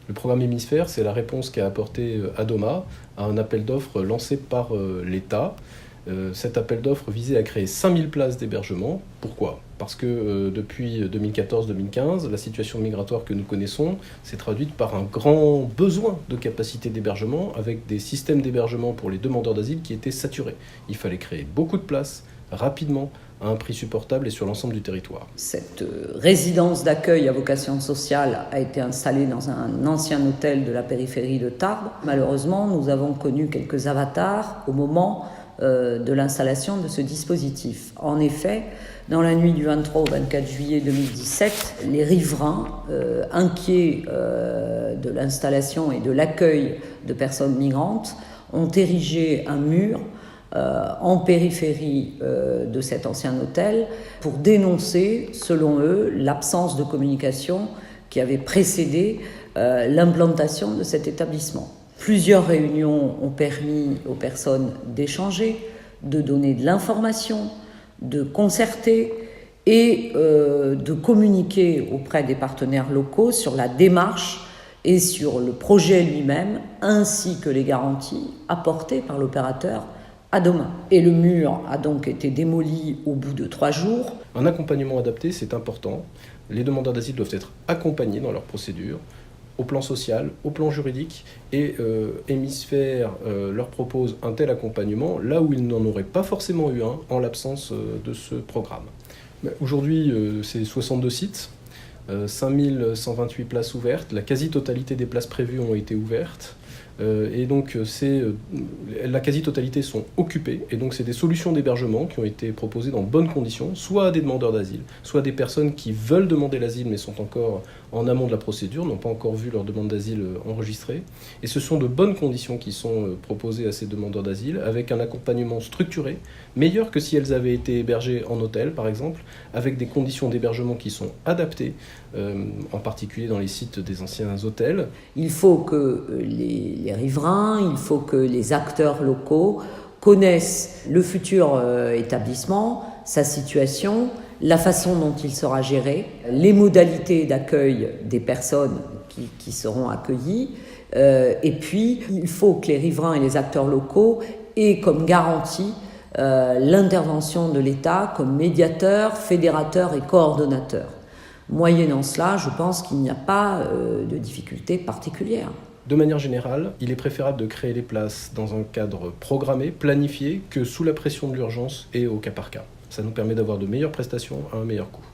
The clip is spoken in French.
Le programme Hémisphère, c'est la réponse qu'a apportée Adoma à un appel d'offres lancé par l'État. Cet appel d'offres visait à créer 5000 places d'hébergement. Pourquoi ? Parce que depuis 2014-2015, la situation migratoire que nous connaissons s'est traduite par un grand besoin de capacité d'hébergement avec des systèmes d'hébergement pour les demandeurs d'asile qui étaient saturés. Il fallait créer beaucoup de places, rapidement, à un prix supportable et sur l'ensemble du territoire. Cette résidence d'accueil à vocation sociale a été installée dans un ancien hôtel de la périphérie de Tarbes. Malheureusement, nous avons connu quelques avatars au moment de l'installation de ce dispositif. En effet, dans la nuit du 23 au 24 juillet 2017, les riverains, inquiets de l'installation et de l'accueil de personnes migrantes, ont érigé un mur en périphérie de cet ancien hôtel pour dénoncer, selon eux, l'absence de communication qui avait précédé l'implantation de cet établissement. Plusieurs réunions ont permis aux personnes d'échanger, de donner de l'information, de concerter et de communiquer auprès des partenaires locaux sur la démarche et sur le projet lui-même, ainsi que les garanties apportées par l'opérateur Adoma. Et le mur a donc été démoli au bout de 3 jours. Un accompagnement adapté, c'est important. Les demandeurs d'asile doivent être accompagnés dans leur procédure, au plan social, au plan juridique, et Hémisphère leur propose un tel accompagnement là où ils n'en auraient pas forcément eu un en l'absence de ce programme. Aujourd'hui, c'est 62 sites, 5128 places ouvertes, la quasi-totalité des places prévues ont été ouvertes. Et donc la quasi-totalité sont occupées, et donc c'est des solutions d'hébergement qui ont été proposées dans de bonnes conditions, soit à des demandeurs d'asile, soit à des personnes qui veulent demander l'asile mais sont encore en amont de la procédure, n'ont pas encore vu leur demande d'asile enregistrée. Et ce sont de bonnes conditions qui sont proposées à ces demandeurs d'asile, avec un accompagnement structuré, meilleur que si elles avaient été hébergées en hôtel par exemple, avec des conditions d'hébergement qui sont adaptées, en particulier dans les sites des anciens hôtels. Il faut que les riverains, il faut que les acteurs locaux connaissent le futur établissement, sa situation, la façon dont il sera géré, les modalités d'accueil des personnes qui seront accueillies, et puis il faut que les riverains et les acteurs locaux aient comme garantie l'intervention de l'État comme médiateur, fédérateur et coordonnateur. Moyennant cela, je pense qu'il n'y a pas de difficulté particulière. De manière générale, il est préférable de créer les places dans un cadre programmé, planifié, que sous la pression de l'urgence et au cas par cas. Ça nous permet d'avoir de meilleures prestations à un meilleur coût.